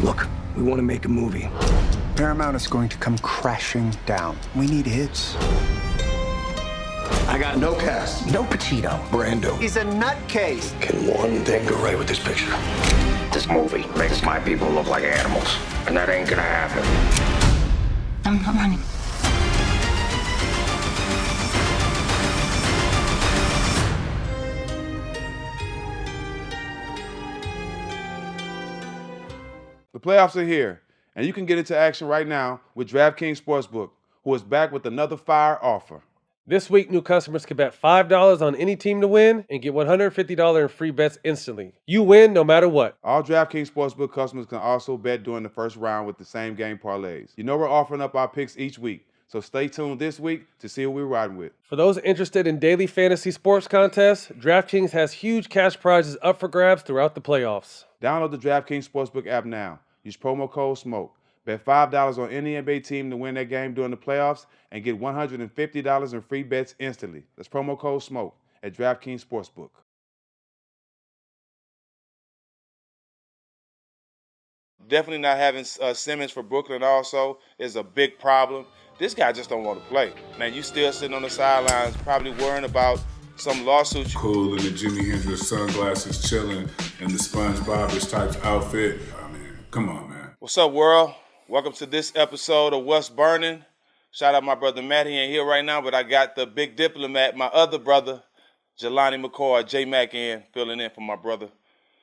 Look, we want to make a movie. Paramount is going to come crashing down. We need hits. I got no cast, no Pacino, Brando. He's a nutcase. Can one thing go right with this picture? This movie makes my people look like animals, and that ain't gonna happen. I'm not running. The playoffs are here, and you can get into action right now with DraftKings Sportsbook, who is back with another fire offer. This week, new customers can bet $5 on any team to win and get $150 in free bets instantly. You win no matter what. All DraftKings Sportsbook customers can also bet during the first round with the same game parlays. You know we're offering up our picks each week, so stay tuned this week to see who we're riding with. For those interested in daily fantasy sports contests, DraftKings has huge cash prizes up for grabs throughout the playoffs. Download the DraftKings Sportsbook app now. Use promo code SMOKE. Bet $5 on any NBA team to win that game during the playoffs and get $150 in free bets instantly. That's promo code SMOKE at DraftKings Sportsbook. Definitely not having Simmons for Brooklyn also is a big problem. This guy just don't want to play. Man, you still sitting on the sidelines probably worrying about some lawsuit. Cool in the Jimi Hendrix sunglasses, chilling in the SpongeBob-ish type outfit. I mean, come on, man. What's up, world? Welcome to this episode of What's Burning. Shout out my brother Matt. He ain't here right now, but I got the big diplomat, my other brother, Jelani McCoy, J-Mac filling in for my brother.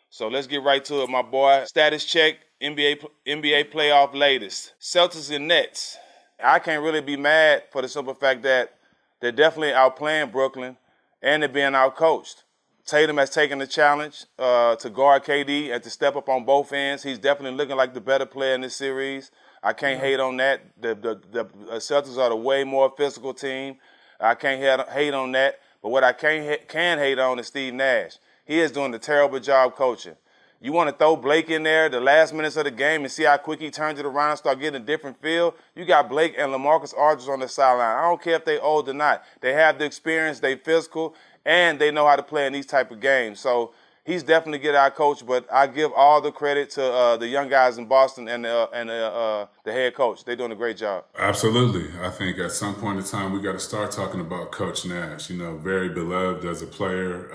So let's get right to it, my boy. Status check, NBA playoff latest. Celtics and Nets. I can't really be mad for the simple fact that they're definitely outplaying Brooklyn and they're being outcoached. Tatum has taken the challenge to guard KD and to step up on both ends. He's definitely looking like the better player in this series. I can't hate on that. The Celtics are the way more physical team. I can't hate on that. But what I can hate on is Steve Nash. He is doing a terrible job coaching. You want to throw Blake in there the last minutes of the game and see how quick he turns it around and start getting a different feel? You got Blake and LaMarcus Aldridge on the sideline. I don't care if they're old or not. They have the experience, they physical, and they know how to play in these type of games. So he's definitely get our coach, but I give all the credit to the young guys in Boston and the head coach. They're doing a great job. Absolutely. I think at some point in time we got to start talking about Coach Nash. You know, very beloved as a player,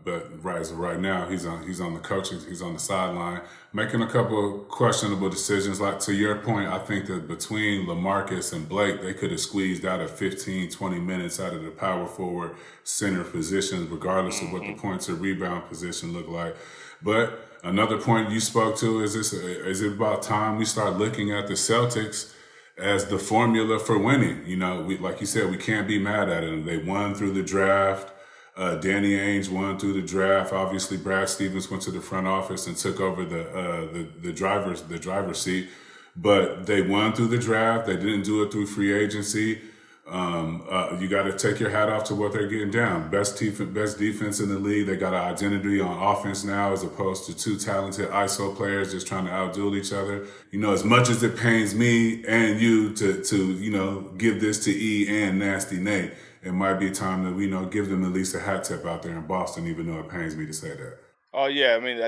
but right now he's on the coaching, he's on the sideline, making a couple of questionable decisions. Like to your point, I think that between LaMarcus and Blake, they could have squeezed out 15, 20 minutes out of the power forward center positions, regardless of what the points or rebound position look like. But another point you spoke to is is it about time we start looking at the Celtics as the formula for winning? You know, like you said, we can't be mad at it. They won through the draft. Danny Ainge won through the draft. Obviously, Brad Stevens went to the front office and took over the driver's seat. But they won through the draft. They didn't do it through free agency. You got to take your hat off to what they're getting down. Best defense in the league. They got an identity on offense now, as opposed to two talented ISO players just trying to outduel each other. You know, as much as it pains me and you to give this to E and Nasty Nate, it might be time to give them at least a hat tip out there in Boston, even though it pains me to say that. Oh, yeah, I mean,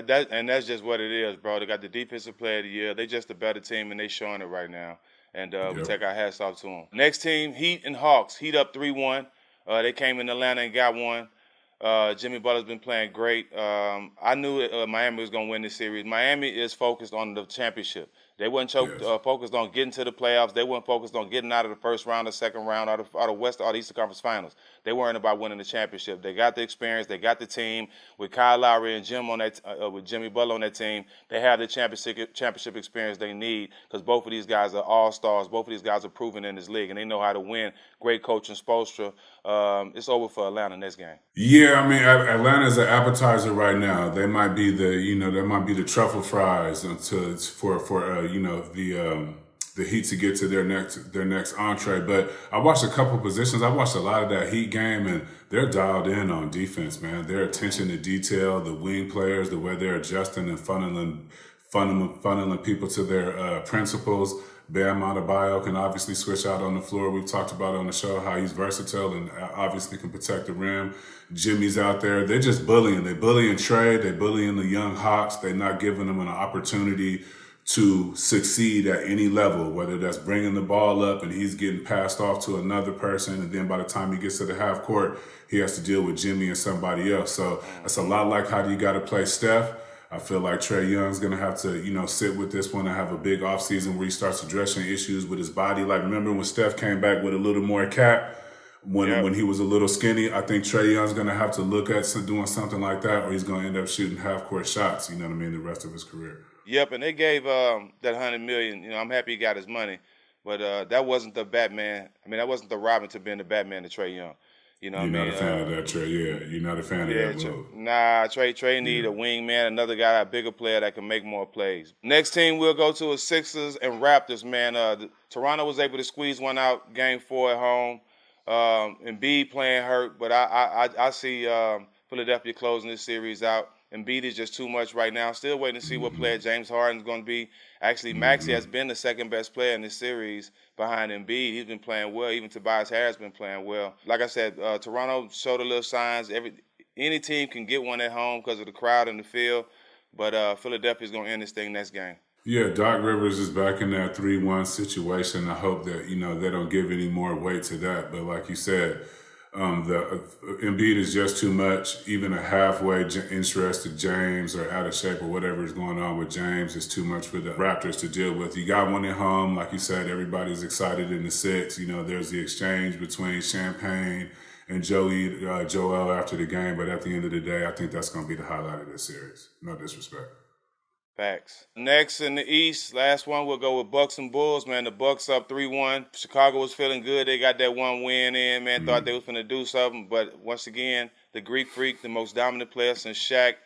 that's just what it is, bro. They got the defensive player of the year. They're just a better team, and they're showing it right now. And we take our hats off to them. Next team, Heat and Hawks. Heat up 3-1. They came in Atlanta and got one. Jimmy Butler's been playing great. I knew Miami was going to win this series. Miami is focused on the championship. They weren't focused on getting to the playoffs. They weren't focused on getting out of the first round or second round, out of West or the Eastern Conference Finals. They weren't about winning the championship. They got the experience. They got the team with Kyle Lowry and Jim on that, with Jimmy Butler on that team. They have the championship experience they need because both of these guys are all-stars. Both of these guys are proven in this league, and they know how to win. Great coaching, Spoelstra. It's over for Atlanta next game. Yeah, I mean, Atlanta's an appetizer right now. They might be the truffle fries for the Heat to get to their next entree. But I watched a couple positions. I watched a lot of that Heat game, and they're dialed in on defense, man. Their attention to detail, the wing players, the way they're adjusting and funneling people to their principles. Bam Adebayo can obviously switch out on the floor. We've talked about on the show how he's versatile and obviously can protect the rim. Jimmy's out there. They're just bullying. They're bullying Trey. They're bullying the young Hawks. They're not giving them an opportunity to succeed at any level, whether that's bringing the ball up and he's getting passed off to another person, and then by the time he gets to the half court, he has to deal with Jimmy and somebody else. So it's a lot like how you got to play Steph. I feel like Trae Young's going to have to, sit with this one and have a big offseason where he starts addressing issues with his body. Like, remember when Steph came back with a little more cap when he was a little skinny? I think Trae Young's going to have to look at doing something like that, or he's going to end up shooting half-court shots, the rest of his career. Yep, and they gave that $100 million. I'm happy he got his money, but that wasn't the Batman. That wasn't the Robin to being the Batman to Trae Young. You're not a fan of that, Trae. Yeah, you're not a fan of that move. Nah, Trae need a wingman, another guy, a bigger player that can make more plays. Next team we'll go to is Sixers and Raptors, man. Toronto was able to squeeze one out, Game 4 at home. Embiid playing hurt, but I see Philadelphia closing this series out. Embiid is just too much right now. Still waiting to see what player James Harden's going to be. Actually, Maxey has been the second best player in this series behind Embiid. He's been playing well. Even Tobias Harris been playing well. Like I said, Toronto showed a little signs. Any team can get one at home because of the crowd in the field, but Philadelphia's going to end this thing next game. Yeah, Doc Rivers is back in that 3-1 situation. I hope that, they don't give any more weight to that. But like you said, the Embiid is just too much. Even a halfway interested James or out of shape or whatever is going on with James is too much for the Raptors to deal with. You got one at home, like you said, everybody's excited in the 6. There's the exchange between Champagne and Joel after the game. But at the end of the day, I think that's going to be the highlight of this series. No disrespect. Facts. Next in the East, last one, we'll go with Bucks and Bulls, man. The Bucks up 3-1. Chicago was feeling good. They got that one win in, man. Thought they was going to do something. But once again, the Greek Freak, the most dominant player since Shaq,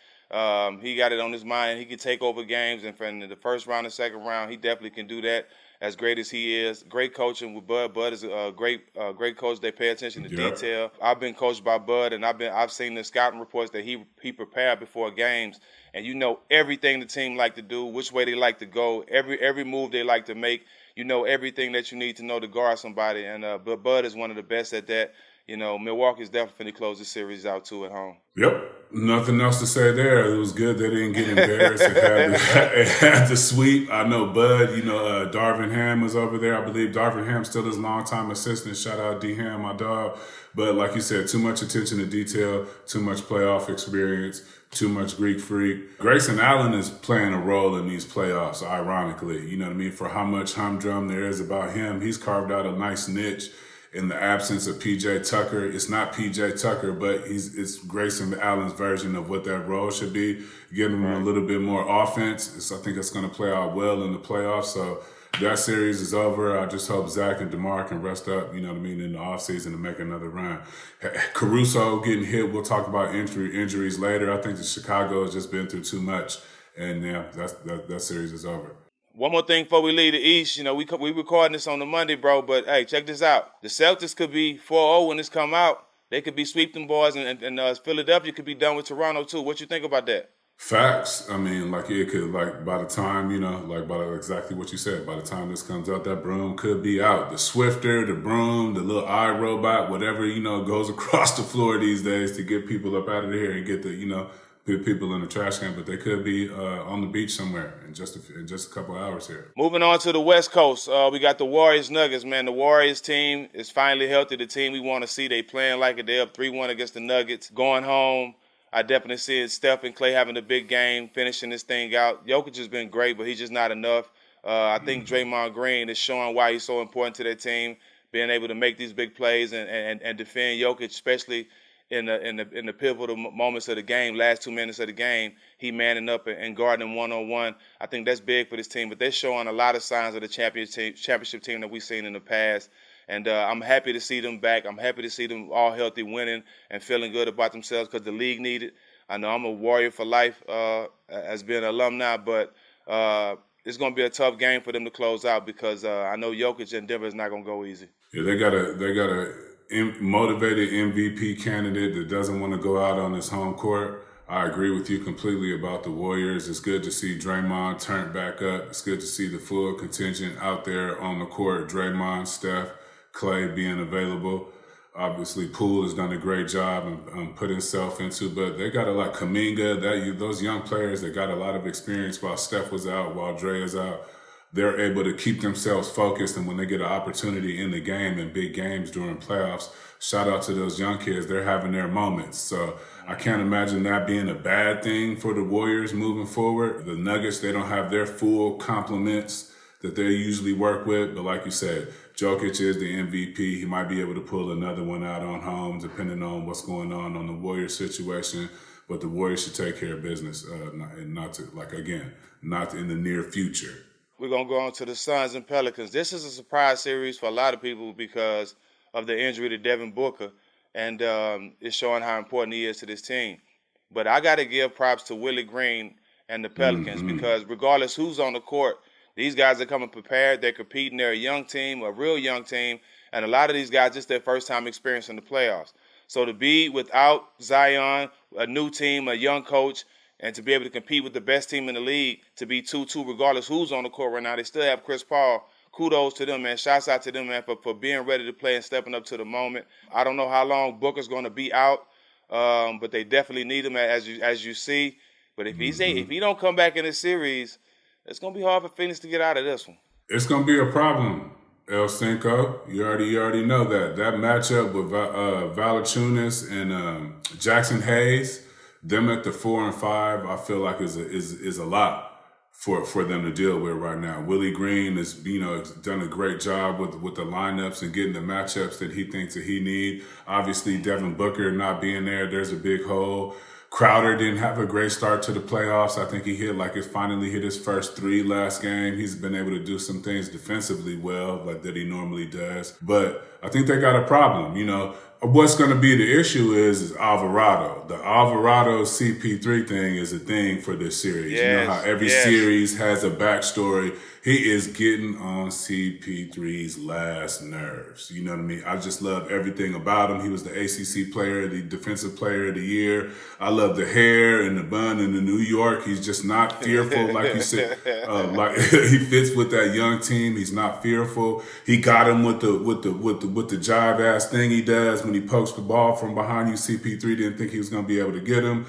he got it on his mind. He can take over games. And from the first round and second round, he definitely can do that. As great as he is, great coaching with Bud. Bud is a great coach. They pay attention to detail. I've been coached by Bud, and I've seen the scouting reports that he prepared before games, and everything the team like to do, which way they like to go, every move they like to make. Everything that you need to know to guard somebody, and but Bud is one of the best at that. Milwaukee's definitely going to close the series out too at home. Yep. Nothing else to say there. It was good they didn't get embarrassed. It had the sweep. I know Bud, Darvin Ham was over there. I believe Darvin Ham still his longtime assistant. Shout out D Ham, my dog. But like you said, too much attention to detail, too much playoff experience, too much Greek Freak. Grayson Allen is playing a role in these playoffs, ironically. For how much humdrum there is about him, he's carved out a nice niche. In the absence of P.J. Tucker, it's not P.J. Tucker, but it's Grayson Allen's version of what that role should be, giving him a little bit more offense. I think it's going to play out well in the playoffs. So that series is over. I just hope Zach and DeMar can rest up, in the offseason and make another run. Caruso getting hit, we'll talk about injuries later. I think that Chicago has just been through too much, and that series is over. One more thing before we leave the East, we recording this on the Monday, bro, but hey, check this out. The Celtics could be 4-0 when this come out. They could be sweeping boys, and Philadelphia could be done with Toronto too. What you think about that? Facts. It could, by the time, exactly what you said, by the time this comes out, that broom could be out. The Swifter, the broom, the little iRobot, whatever, goes across the floor these days to get people up out of here and get the, good people in the trash can, but they could be on the beach somewhere in just a couple hours here. Moving on to the West Coast, we got the Warriors Nuggets, man. The Warriors team is finally healthy. The team we want to see. They playing like it. They're up 3-1 against the Nuggets. Going home, I definitely see it. Steph and Klay having a big game, finishing this thing out. Jokic has been great, but he's just not enough. I think Draymond Green is showing why he's so important to their team, being able to make these big plays and defend Jokic, especially in the pivotal moments of the game, last 2 minutes of the game, he manning up and guarding them one-on-one. I think that's big for this team, but they're showing a lot of signs of the championship team that we've seen in the past. And I'm happy to see them back. I'm happy to see them all healthy, winning, and feeling good about themselves because the league needed. I know I'm a Warrior for life as being an alumni, but it's going to be a tough game for them to close out because I know Jokic and Denver is not going to go easy. Yeah, they got a motivated MVP candidate that doesn't want to go out on his home court. I agree with you completely about the Warriors. It's good to see Draymond turn back up. It's good to see the full contingent out there on the court. Draymond, Steph, Klay being available. Obviously, Poole has done a great job and put himself into, but they got a lot. Kuminga, those young players that got a lot of experience while Steph was out, while Dre is out. They're able to keep themselves focused, and when they get an opportunity in the game and big games during playoffs, shout out to those young kids. They're having their moments. So I can't imagine that being a bad thing for the Warriors moving forward. The Nuggets, they don't have their full complements that they usually work with. But like you said, Jokic is the MVP. He might be able to pull another one out on home, depending on what's going on the Warriors situation. But the Warriors should take care of business, not in the near future. We're going to go on to the Suns and Pelicans. This is a surprise series for a lot of people because of the injury to Devin Booker, and it's showing how important he is to this team. But I got to give props to Willie Green and the Pelicans because regardless who's on the court, these guys are coming prepared. They're competing. They're a young team, a real young team, and a lot of these guys, it's their first time experiencing the playoffs. So to be without Zion, a new team, a young coach, and to be able to compete with the best team in the league, to be 2-2 regardless who's on the court right now. They still have Chris Paul. Kudos to them, man. Shouts out to them, man, for being ready to play and stepping up to the moment. I don't know how long Booker's going to be out, but they definitely need him as you see. But if he don't come back in this series, it's going to be hard for Phoenix to get out of this one. It's going to be a problem, El Cinco. You already know that. That matchup with Valanciunas and Jackson Hayes, them at the 4 and 5, I feel like is a lot for them to deal with right now. Willie Green has done a great job with the lineups and getting the matchups that he thinks that he need. Obviously, Devin Booker not being there's a big hole. Crowder didn't have a great start to the playoffs. I think he finally hit his first 3 last game. He's been able to do some things defensively well, like that he normally does. But I think they got a problem. What's going to be the issue is Alvarado. The Alvarado CP3 thing is a thing for this series. Yes, you know how every series has a backstory. He is getting on CP3's last nerves. You know what I mean? I just love everything about him. He was the ACC player, the defensive player of the year. I love the hair and the bun in the New York. He's just not fearful, like you said. Like he fits with that young team. He's not fearful. He got him with the jive ass thing he does when he pokes the ball from behind you. CP3 didn't think he was going to be able to get him.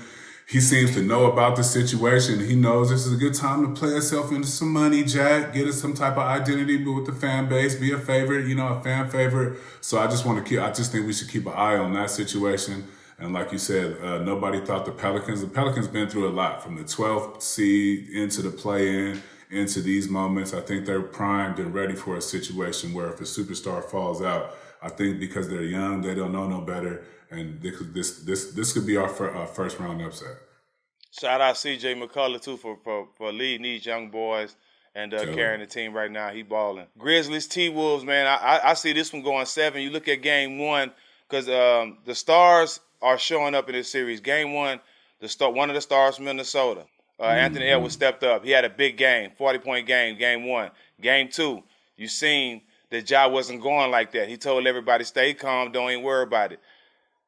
He seems to know about the situation. He knows this is a good time to play himself into some money, Jack, get us some type of identity with the fan base, be a favorite, a fan favorite. So I just think we should keep an eye on that situation. And like you said, nobody thought the Pelicans been through a lot from the 12th seed into the play-in, into these moments. I think they're primed and ready for a situation where if a superstar falls out, I think because they're young, they don't know no better. And this could be our first round upset. Shout out CJ McCullough too for leading these young boys and carrying the team right now. He balling. Grizzlies T-Wolves, man. I see this one going 7. You look at game 1 because the stars are showing up in this series. Game 1, one of the stars from Minnesota, Anthony Edwards stepped up. He had a big game, 40-point game. Game 1. Game 2, you seen that Ja wasn't going like that. He told everybody, stay calm, don't even worry about it.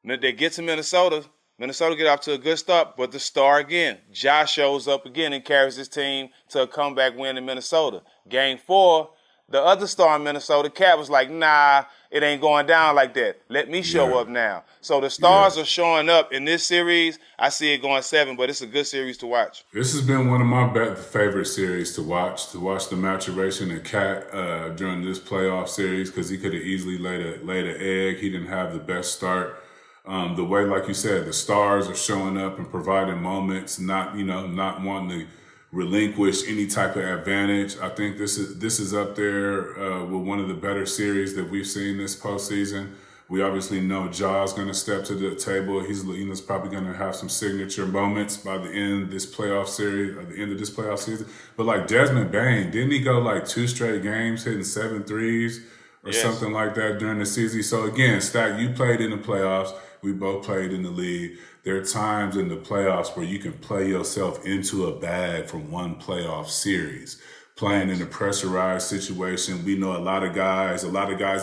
They get to Minnesota. Minnesota get off to a good start, but the star again. Ja shows up again and carries his team to a comeback win in Minnesota. Game 4, the other star in Minnesota, Cat, was like, nah, it ain't going down like that. Let me show up now. So the stars are showing up in this series. I see it going 7, but it's a good series to watch. This has been one of my favorite series to watch the maturation of Cat during this playoff series because he could have easily laid an egg. He didn't have the best start. The way, like you said, the stars are showing up and providing moments, not wanting to relinquish any type of advantage. I think this is up there with one of the better series that we've seen this postseason. We obviously know Ja's going to step to the table. He's probably going to have some signature moments by the end of this playoff series, at the end of this playoff season. But like Desmond Bane, didn't he go like 2 straight games hitting 7 threes or something like that during the season? So again, Stak, you played in the playoffs. We both played in the league. There are times in the playoffs where you can play yourself into a bag from one playoff series. Playing in a pressurized situation. We know a lot of guys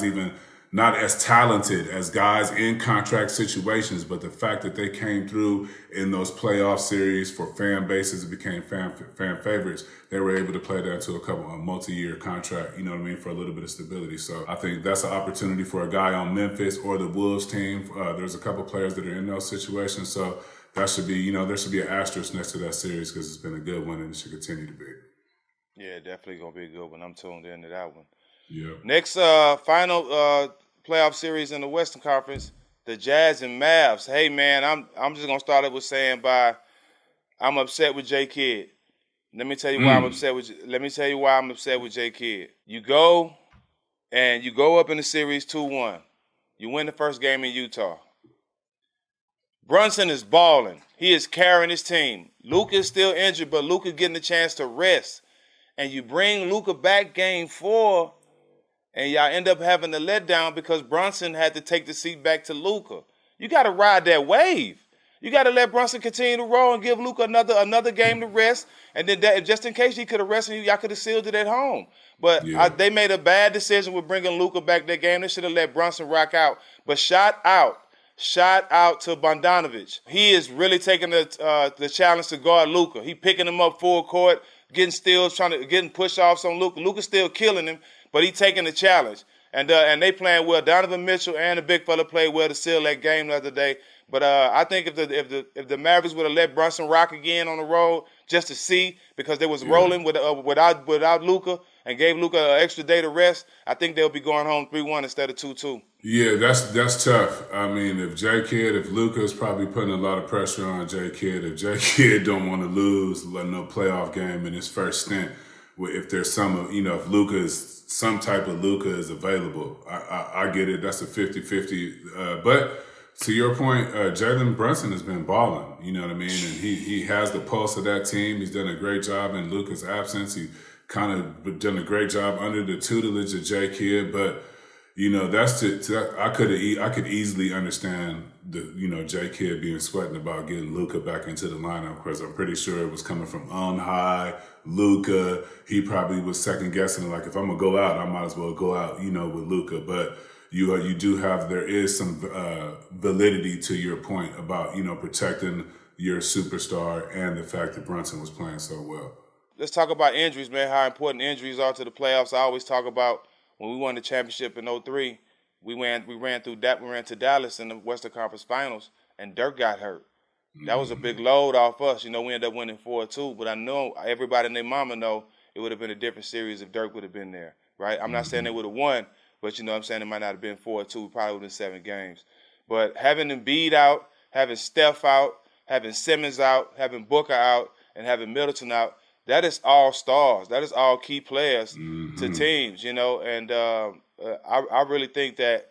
even not as talented as guys in contract situations, but the fact that they came through in those playoff series for fan bases, it became fan favorites. They were able to play that into a multi-year contract, you know what I mean, for a little bit of stability. So I think that's an opportunity for a guy on Memphis or the Wolves team. There's a couple players that are in those situations. So that should be, there should be an asterisk next to that series because it's been a good one and it should continue to be. Yeah, definitely going to be a good one. I'm tuned into that one. Yeah. Next, final playoff series in the Western Conference, the Jazz and Mavs. Hey, man, I'm just going to start it with saying I'm upset with J. Kidd. Let me tell you why I'm upset with J. Kidd. You go up in the series 2-1. You win the first game in Utah. Brunson is balling. He is carrying his team. Luka is still injured, but Luka getting a chance to rest. And you bring Luka back game 4, and y'all end up having a letdown because Brunson had to take the seat back to Luka. You got to ride that wave. You got to let Brunson continue to roll and give Luka another game to rest. And then just in case he could have rested, y'all could have sealed it at home. But they made a bad decision with bringing Luka back that game. They should have let Brunson rock out. But shout out to Bogdanovic. He is really taking the challenge to guard Luka. He picking him up full court, getting steals, getting push-offs on Luka. Luka's still killing him, but he taking the challenge. And they playing well. Donovan Mitchell and the big fella played well to seal that game the other day. But I think if the Mavericks would have let Brunson rock again on the road just to see, because they was rolling without Luka and gave Luka an extra day to rest, I think they'll be going home 3-1 instead of 2-2. Yeah, that's tough. I mean, if Luka's probably putting a lot of pressure on J. Kidd. If J. Kidd don't want to lose no playoff game in his first stint, if there's if some type of Luka is available, I get it. That's a 50-50. But to your point, Jalen Brunson has been balling, you know what I mean? And he has the pulse of that team. He's done a great job in Luka's absence. He kind of done a great job under the tutelage of J. Kidd, but I could easily understand J. Kidd being sweating about getting Luka back into the lineup, because I'm pretty sure it was coming from on high. Luka, he probably was second guessing, like, if I'm gonna go out, I might as well go out, with Luka. But there is some validity to your point about protecting your superstar and the fact that Brunson was playing so well. Let's talk about injuries, man. How important injuries are to the playoffs. I always talk about when we won the championship in 2003, we ran to Dallas in the Western Conference Finals, and Dirk got hurt. That was a big load off us. We ended up winning 4-2, but I know everybody and their mama know it would have been a different series if Dirk would have been there, right? I'm not saying they would have won, but I'm saying it might not have been 4-2. Probably would have been 7 games. But having Embiid out, having Steph out, having Simmons out, having Booker out, and having Middleton out, that is all stars. That is all key players to teams, And I really think that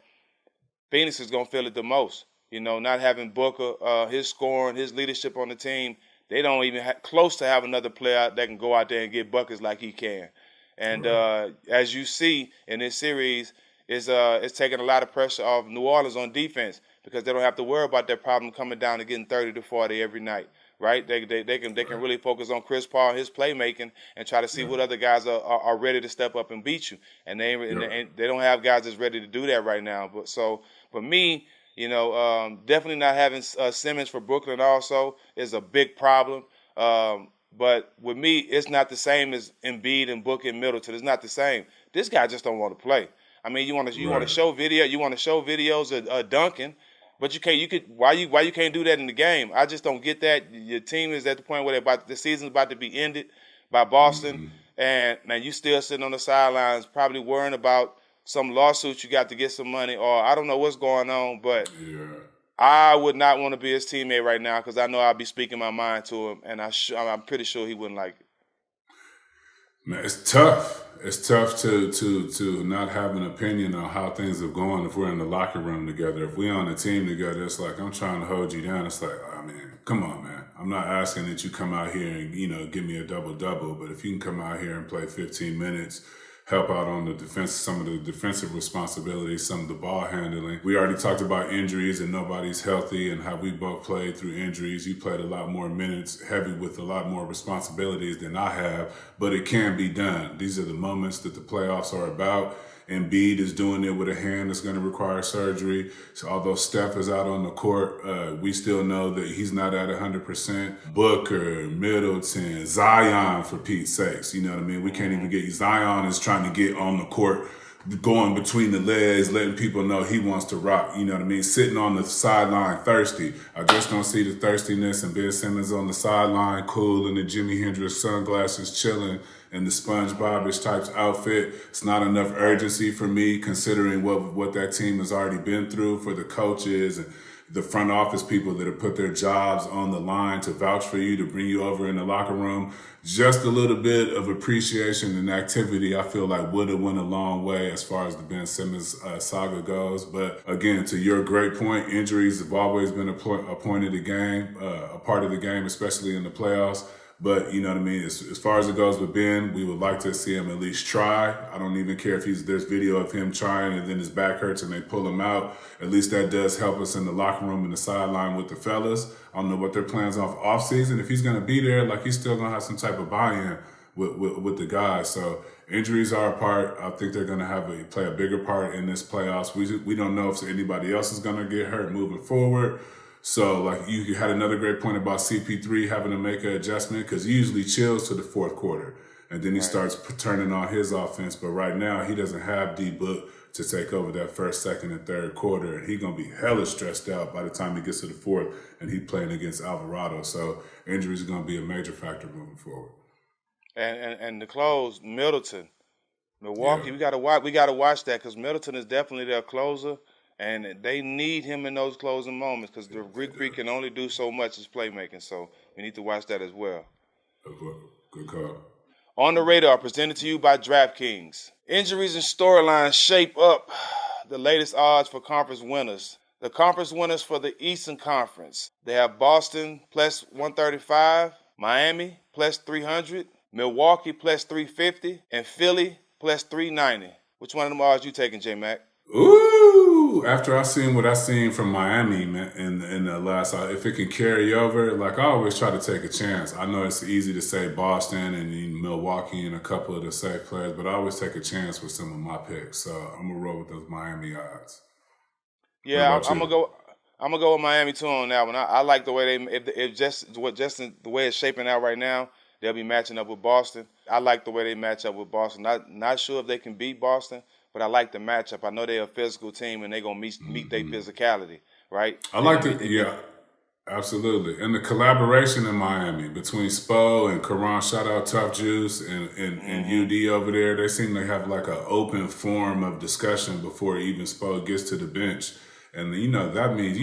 Phoenix is going to feel it the most. Not having Booker, his scoring, his leadership on the team, they don't even close to have another player that can go out there and get buckets like he can. And as you see in this series, it's taking a lot of pressure off New Orleans on defense, because they don't have to worry about that problem coming down and getting 30 to 40 every night. Right, they can really focus on Chris Paul and his playmaking and try to see what other guys are ready to step up and beat you, and they don't have guys that's ready to do that right now. But so for me, definitely not having Simmons for Brooklyn also is a big problem. But with me, it's not the same as Embiid and Booker and Middleton. It's not the same. This guy just don't want to play. I mean, you want to show videos of Duncan. But why you can't do that in the game? I just don't get that. Your team is at the point where the season's about to be ended by Boston, and man, you still sitting on the sidelines, probably worrying about some lawsuit you got to get some money, or I don't know what's going on. But I would not want to be his teammate right now, because I know I'll be speaking my mind to him, and I'm pretty sure he wouldn't like it. Man, it's tough. It's tough to not have an opinion on how things have gone if we're in the locker room together. If we're on a team together, it's like, I'm trying to hold you down. It's like, I mean, come on, man. I'm not asking that you come out here and, give me a double-double, but if you can come out here and play 15 minutes, help out on the defense, some of the defensive responsibilities, some of the ball handling. We already talked about injuries and nobody's healthy and how we both played through injuries. You played a lot more minutes, heavy with a lot more responsibilities than I have, but it can be done. These are the moments that the playoffs are about. Embiid is doing it with a hand that's going to require surgery. So although Steph is out on the court, we still know that he's not at 100%. Booker, Middleton, Zion, for Pete's sakes, you know what I mean? We can't even get Zion is trying to get on the court, going between the legs, letting people know he wants to rock, you know what I mean? Sitting on the sideline thirsty. I just don't see the thirstiness, and Ben Simmons on the sideline, cool in the Jimi Hendrix sunglasses, chilling in the SpongeBob-ish types outfit. It's not enough urgency for me, considering what that team has already been through, for the coaches and the front office people that have put their jobs on the line to vouch for you, to bring you over in the locker room. Just a little bit of appreciation and activity, I feel like would have went a long way as far as the Ben Simmons saga goes. But again, to your great point, injuries have always been a part of the game, especially in the playoffs. But, you know what I mean, as far as it goes with Ben, we would like to see him at least try. I don't even care if there's video of him trying and then his back hurts and they pull him out. At least that does help us in the locker room and the sideline with the fellas. I don't know what their plans are for off-season. If he's going to be there, like, he's still going to have some type of buy-in with the guys. So injuries are a part. I think they're going to play a bigger part in this playoffs. We don't know if anybody else is going to get hurt moving forward. So, like, you had another great point about CP3 having to make an adjustment, because he usually chills to the fourth quarter, and then he starts turning on his offense. But right now, he doesn't have D-Book to take over that first, second, and third quarter, and he's going to be hella stressed out by the time he gets to the fourth, and he's playing against Alvarado. So injuries are going to be a major factor moving forward. And to close, Middleton, Milwaukee, we got to watch that, because Middleton is definitely their closer. And they need him in those closing moments, because the Greek can only do so much as playmaking. So we need to watch that as well. Good call. On the Radar, presented to you by DraftKings. Injuries and storylines shape up the latest odds for conference winners. The conference winners for the Eastern Conference, they have Boston plus 135, Miami plus 300, Milwaukee plus 350, and Philly plus 390. Which one of them odds you taking, J-Mac? Ooh, after I seen what I seen from Miami, man, in the last, if it can carry over, like, I always try to take a chance. I know it's easy to say Boston and Milwaukee and a couple of the safe players, but I always take a chance with some of my picks. So I'm gonna roll with those Miami odds. Yeah, I'm gonna go with Miami too on that one. I like the way the way it's shaping out right now. They'll be matching up with Boston. I like the way they match up with Boston. Not sure if they can beat Boston, but I like the matchup. I know they're a physical team, and they're going to meet their physicality, right? I like absolutely. And the collaboration in Miami between Spo and Karan, shout out Tough Juice and UD over there. They seem to have like an open form of discussion before even Spo gets to the bench. And you know what that means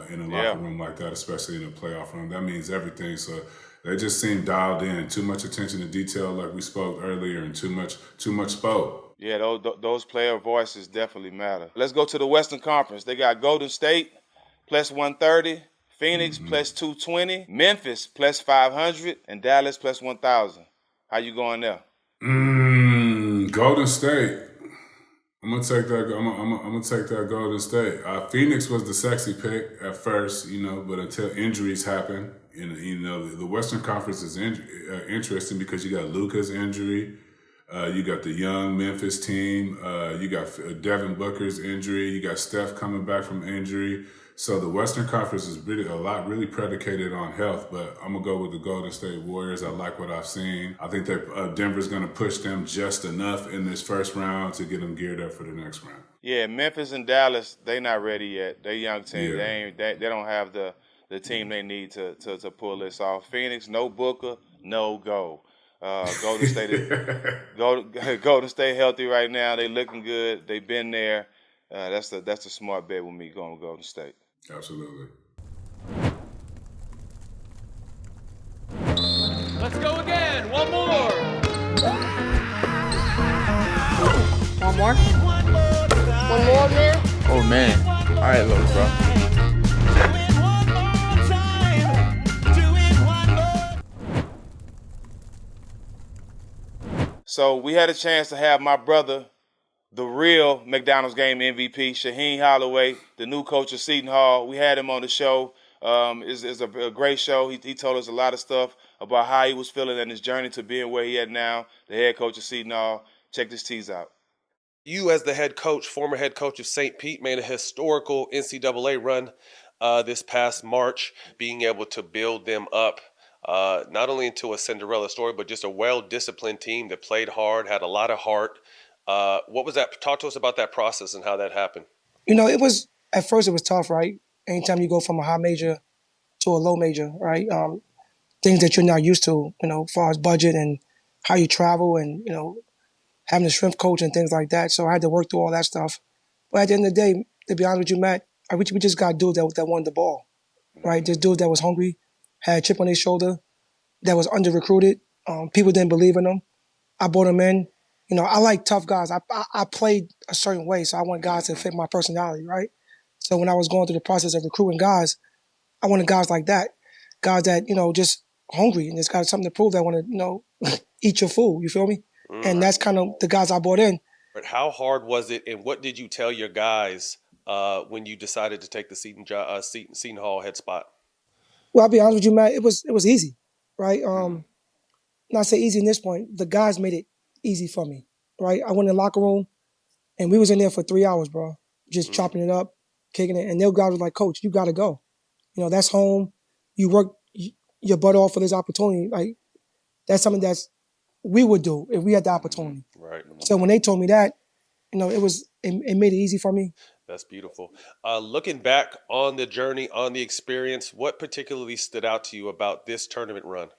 in a locker room like that, especially in a playoff room. That means everything. So they just seem dialed in. Too much attention to detail, like we spoke earlier, and too much Spo. Yeah, those player voices definitely matter. Let's go to the Western Conference. They got Golden State plus 130, Phoenix plus 220, Memphis plus 500, and Dallas plus 1,000. How you going there? Golden State. I'm gonna take that. I'm gonna take that Golden State. Phoenix was the sexy pick at first, but until injuries happen, the Western Conference is interesting because you got Luka's injury. You got the young Memphis team. You got Devin Booker's injury. You got Steph coming back from injury. So the Western Conference is really predicated on health. But I'm gonna go with the Golden State Warriors. I like what I've seen. I think that Denver's gonna push them just enough in this first round to get them geared up for the next round. Yeah, Memphis and Dallas, they not ready yet. They're young teams. Yeah. They don't have the team they need to pull this off. Phoenix, no Booker, no go. Golden State healthy right now. They looking good. They've been there. That's a smart bet with me going with Golden State. Absolutely. Let's go again. One more. One more? One more, man? Oh, man. All right, little bro. So we had a chance to have my brother, the real McDonald's game MVP, Shaheen Holloway, the new coach of Seton Hall. We had him on the show. It's a great show. He told us a lot of stuff about how he was feeling and his journey to being where he at now, the head coach of Seton Hall. Check this tease out. You, as the head coach, former head coach of St. Pete, made a historical NCAA run this past March, being able to build them up not only into a Cinderella story, but just a well-disciplined team that played hard, had a lot of heart. What was that? Talk to us about that process and how that happened. You know, at first it was tough, right? Anytime you go from a high major to a low major, right? Things that you're not used to, as far as budget and how you travel and, having a strength coach and things like that. So I had to work through all that stuff. But at the end of the day, to be honest with you, Matt, we just got dudes that wanted the ball, right? Just dudes that was hungry, had a chip on their shoulder, that was under-recruited. People didn't believe in them. I brought them in. I like tough guys. I played a certain way, so I want guys to fit my personality, right? So when I was going through the process of recruiting guys, I wanted guys like that, guys that, just hungry and just got something to prove that want to, eat your food, you feel me? And that's kind of the guys I brought in. But how hard was it, and what did you tell your guys when you decided to take the Seton Hall head spot? Well, I'll be honest with you, Matt, it was easy, right? Not say easy in this point. The guys made it easy for me, right? I went in the locker room, and we was in there for 3 hours, bro, just chopping it up, kicking it. And their guys were like, Coach, you got to go. That's home. You work your butt off for this opportunity. Like, that's something we would do if we had the opportunity. Right. So when they told me that, it made it easy for me. That's beautiful. Looking back on the journey, on the experience, what particularly stood out to you about this tournament run?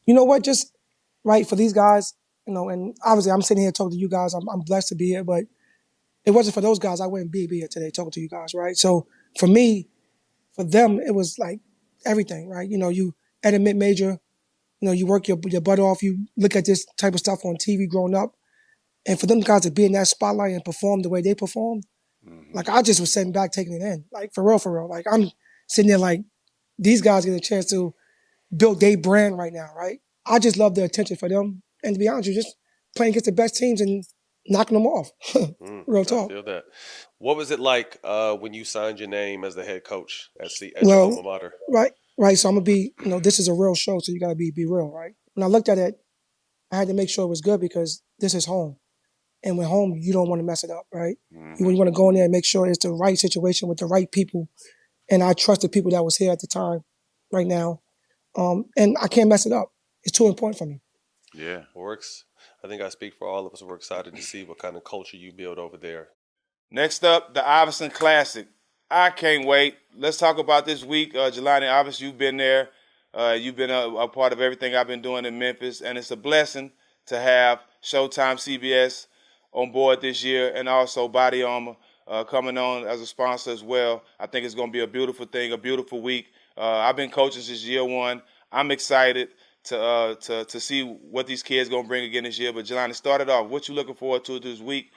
You know what? Just right for these guys, and obviously I'm sitting here talking to you guys. I'm blessed to be here, but it wasn't for those guys. I wouldn't be here today talking to you guys, right? So for me, for them, it was like everything, right? You at a mid-major, you work your butt off. You look at this type of stuff on TV growing up. And for them guys to be in that spotlight and perform the way they performed, like I just was sitting back taking it in. Like for real. Like I'm sitting there like these guys get a chance to build their brand right now, right? I just love the attention for them. And to be honest with you, just playing against the best teams and knocking them off. Real talk. I feel that. What was it like when you signed your name as the head coach at your alma mater? Right. So I'm going to be, this is a real show, so you got to be real, right? When I looked at it, I had to make sure it was good because this is home. And when home, you don't want to mess it up, right? You want to go in there and make sure it's the right situation with the right people. And I trust the people that was here at the time, right now. And I can't mess it up. It's too important for me. Yeah, works. I think I speak for all of us. We're excited to see what kind of culture you build over there. Next up, the Iverson Classic. I can't wait. Let's talk about this week. Jelani, obviously you've been there. You've been a part of everything I've been doing in Memphis, and it's a blessing to have Showtime CBS on board this year, and also Body Armor coming on as a sponsor as well. I think it's going to be a beautiful thing, a beautiful week. I've been coaching since year one. I'm excited to see what these kids going to bring again this year. But Jelani, started off, what you looking forward to this week,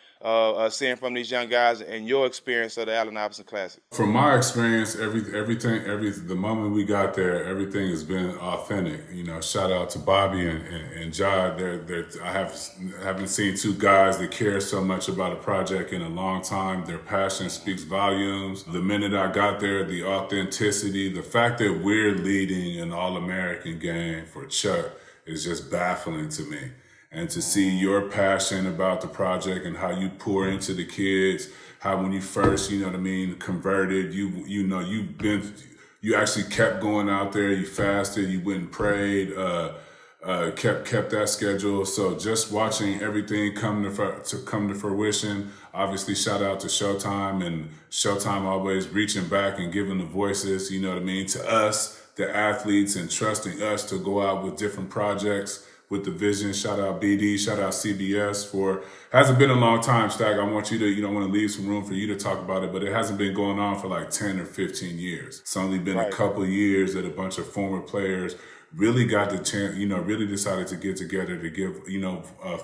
seeing from these young guys and your experience of the Allen Iverson Classic? From my experience, the moment we got there, everything has been authentic. Shout out to Bobby and Jod. I haven't seen two guys that care so much about a project in a long time. Their passion speaks volumes. The minute I got there, the authenticity, the fact that we're leading an All-American game for Chuck is just baffling to me. And to see your passion about the project and how you pour into the kids, how when you first, converted, you actually kept going out there, you fasted, you went and prayed, kept that schedule. So just watching everything come to fruition. Obviously, shout out to Showtime, and Showtime always reaching back and giving the voices, to us, the athletes, and trusting us to go out with different projects with the vision. Shout out BD, shout out CBS hasn't been a long time, Stak. I want you to, want to leave some room for you to talk about it, but it hasn't been going on for like 10 or 15 years. It's only been a couple of years that a bunch of former players really got the chance, really decided to get together to give,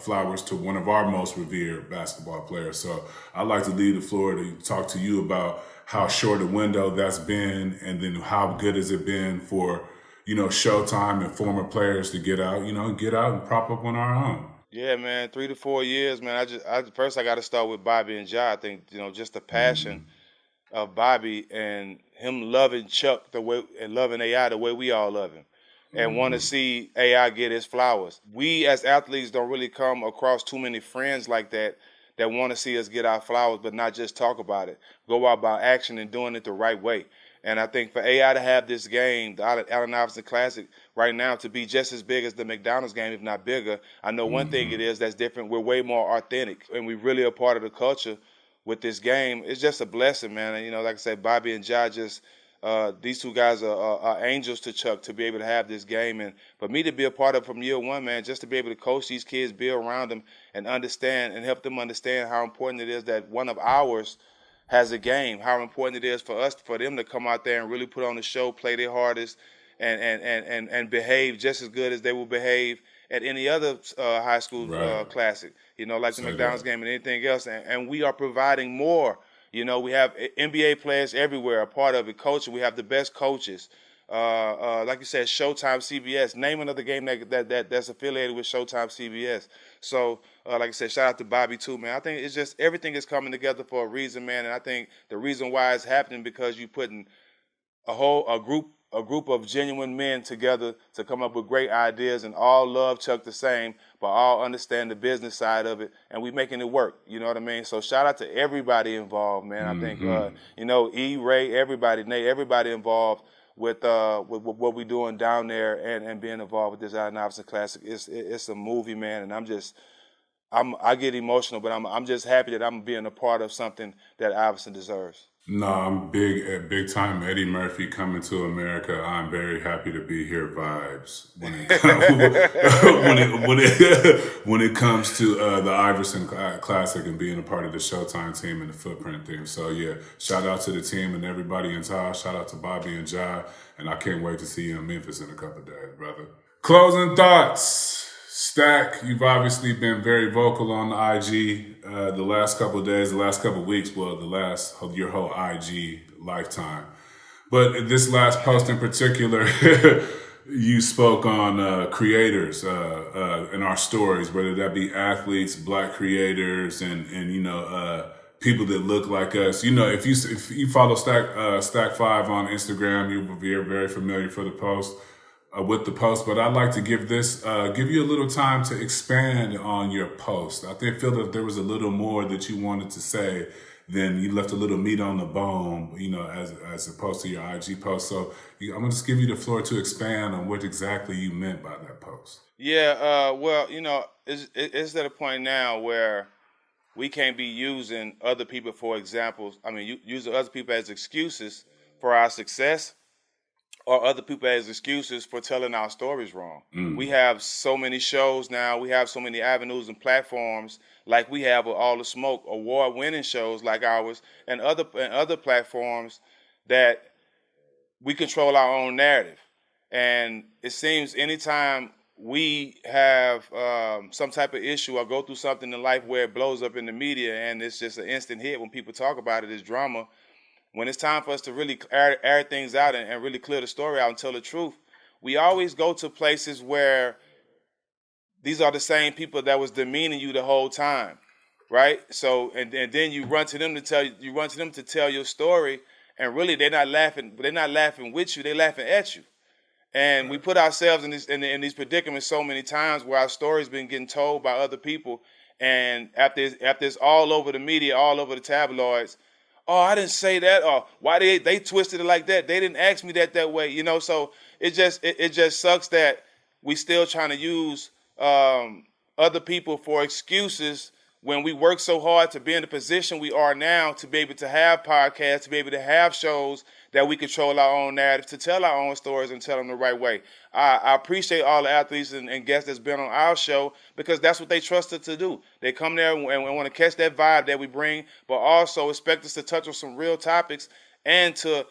flowers to one of our most revered basketball players. So I'd like to leave the floor to talk to you about how short a window that's been, and then how good has it been for Showtime and former players to get out and prop up on our own. Yeah, man, 3 to 4 years, man. First I got to start with Bobby and Jai. I think just the passion of Bobby and him loving Chuck the way and loving AI the way we all love him, and want to see AI get his flowers. We as athletes don't really come across too many friends like that that want to see us get our flowers, but not just talk about it. Go out by action and doing it the right way. And I think for AI to have this game, the Allen Iverson Classic, right now to be just as big as the McDonald's game, if not bigger, I know one thing it is that's different. We're way more authentic, and we really are part of the culture with this game. It's just a blessing, man. And, you know, like I said, Bobby and Ja just these two guys are angels to Chuck to be able to have this game. And for me to be a part of it from year one, man, just to be able to coach these kids, be around them, and understand and help them understand how important it is that one of ours has a game, how important it is for us, for them to come out there and really put on the show, play their hardest, and behave just as good as they will behave at any other high school classic, you know, like the McDonald's game and anything else. And we are providing more. You know, we have NBA players everywhere, a part of it, coaching. We have the best coaches. Like you said, Showtime, CBS. Name another game that's affiliated with Showtime, CBS. So, like I said, shout out to Bobby too, man. I think it's just everything is coming together for a reason, man. And I think the reason why it's happening because you're putting a group of genuine men together to come up with great ideas, and all love Chuck the same, but all understand the business side of it, and we making it work. You know what I mean? So shout out to everybody involved, man. I think you know, Ray, everybody, Nate, everybody involved with what we doing down there and being involved with this Allen Iverson Classic. It's a movie, man, and I get emotional, but I'm just happy that I'm being a part of something that Iverson deserves. No, I'm big time Eddie Murphy coming to America. I'm very happy to be here vibes when it comes to the Iverson Classic and being a part of the Showtime team and the Footprint team. So yeah, shout out to the team and everybody involved. Shout out to Bobby and Ja, and I can't wait to see you in Memphis in a couple of days, brother. Closing thoughts. Stak, you've obviously been very vocal on the IG the last couple of days, the last couple of weeks, well, your whole IG lifetime. But this last post in particular, you spoke on creators in our stories, whether that be athletes, black creators, and you know, people that look like us. You know, if you follow Stak5 on Instagram, you're very familiar for the post. With the post, but I'd like to give you a little time to expand on your post. I feel that there was a little more that you wanted to say than you left a little meat on the bone, you know, as opposed to your IG post. So I'm going to just give you the floor to expand on what exactly you meant by that post. Yeah, well, you know, it's at a point now where we can't be using other people for examples. I mean, using other people as excuses for our success, or other people as excuses for telling our stories wrong. We have so many shows now. We have so many avenues and platforms like we have with All the Smoke, award-winning shows like ours, and other platforms that we control our own narrative. And it seems anytime we have some type of issue or go through something in life where it blows up in the media and it's just an instant hit when people talk about it, it's drama. When it's time for us to really air things out and really clear the story out and tell the truth, we always go to places where these are the same people that was demeaning you the whole time, right? So and then you run to them to tell your story, and really they're not laughing with you, they're laughing at you. And we put ourselves in these predicaments so many times where our story's been getting told by other people, and after it's all over the media, all over the tabloids. Oh, I didn't say that. Or why they twisted it like that? They didn't ask me that way. You know, so it just sucks that we still trying to use other people for excuses when we work so hard to be in the position we are now, to be able to have podcasts, to be able to have shows that we control our own narrative, to tell our own stories and tell them the right way. I appreciate all the athletes and guests that's been on our show, because that's what they trust us to do. They come there and want to catch that vibe that we bring, but also expect us to touch on some real topics and to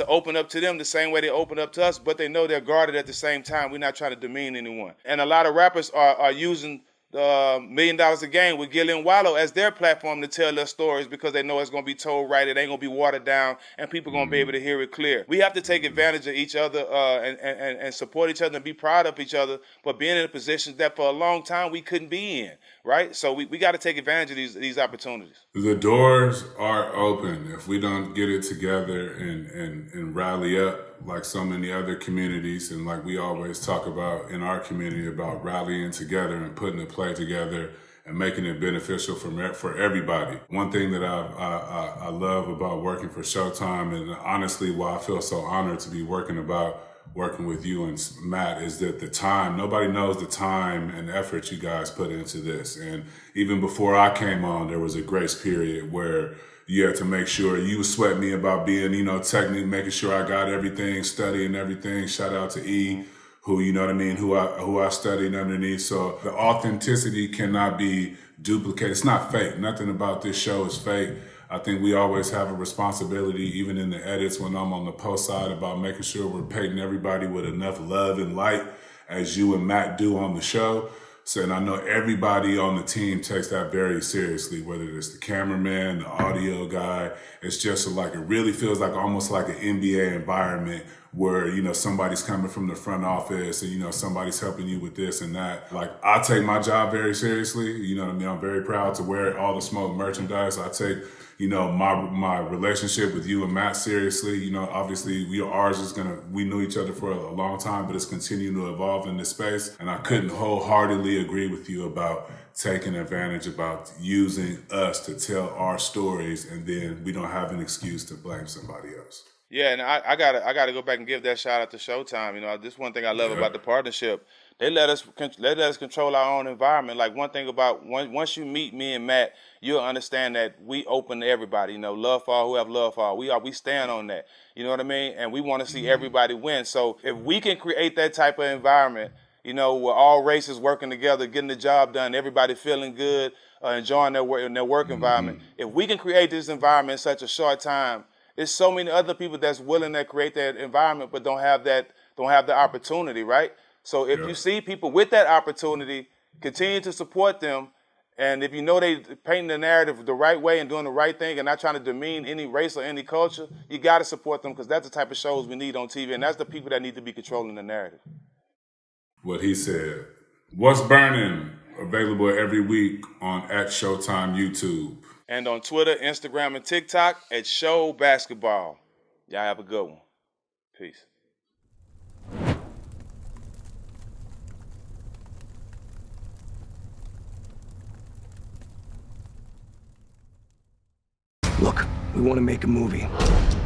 open up to them the same way they open up to us, but they know they're guarded at the same time. We're not trying to demean anyone. And a lot of rappers are using $1 million a game with Gillian Wallow as their platform to tell their stories, because they know it's going to be told right, it ain't going to be watered down, and people are going to be able to hear it clear. We have to take advantage of each other and support each other and be proud of each other, but being in a position that for a long time we couldn't be in, right? So we got to take advantage of these opportunities. The doors are open. If we don't get it together and rally up like so many other communities, and like we always talk about in our community about rallying together and putting a play together and making it beneficial for everybody. One thing that I love about working for Showtime, and honestly why I feel so honored to be working with you and Matt, is that the time, nobody knows the time and effort you guys put into this. And even before I came on, there was a grace period where you had to make sure you sweat me about being, technically making sure I got everything, studying everything. Shout out to E, who, who I studied underneath. So the authenticity cannot be duplicated. It's not fake. Nothing about this show is fake. I think we always have a responsibility, even in the edits when I'm on the post side, about making sure we're painting everybody with enough love and light as you and Matt do on the show. So, and I know everybody on the team takes that very seriously, whether it's the cameraman, the audio guy. It's just like, it really feels like almost like an NBA environment where, somebody's coming from the front office and, somebody's helping you with this and that. Like, I take my job very seriously. You know what I mean? I'm very proud to wear all the Smoke merchandise. I take, my relationship with you and Matt seriously. Obviously we knew each other for a long time, but it's continuing to evolve in this space. And I couldn't wholeheartedly agree with you about taking advantage, about using us to tell our stories, and then we don't have an excuse to blame somebody else. Yeah, and I gotta go back and give that shout out to Showtime. This one thing I love about the partnership. They let us control our own environment. Like, one thing about once you meet me and Matt, you'll understand that we open to everybody. Love for all who have love for all. We stand on that. You know what I mean? And we want to see everybody win. So if we can create that type of environment, where all races working together, getting the job done, everybody feeling good, enjoying their work environment. If we can create this environment in such a short time, there's so many other people that's willing to create that environment but don't have the opportunity, right? So if you see people with that opportunity, continue to support them. And if they painting the narrative the right way and doing the right thing and not trying to demean any race or any culture, you got to support them, because that's the type of shows we need on TV, and that's the people that need to be controlling the narrative. What he said. What's Burning? Available every week on @Showtime YouTube. And on Twitter, Instagram, and TikTok @Show Basketball. Y'all have a good one. Peace. Look, we want to make a movie.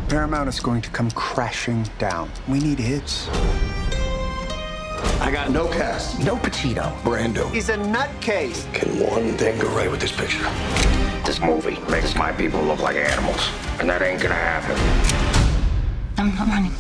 Paramount is going to come crashing down. We need hits. I got no cast, no Pacino, Brando. He's a nutcase. Can one thing go right with this picture? This movie makes my people look like animals, and that ain't gonna happen. I'm not running.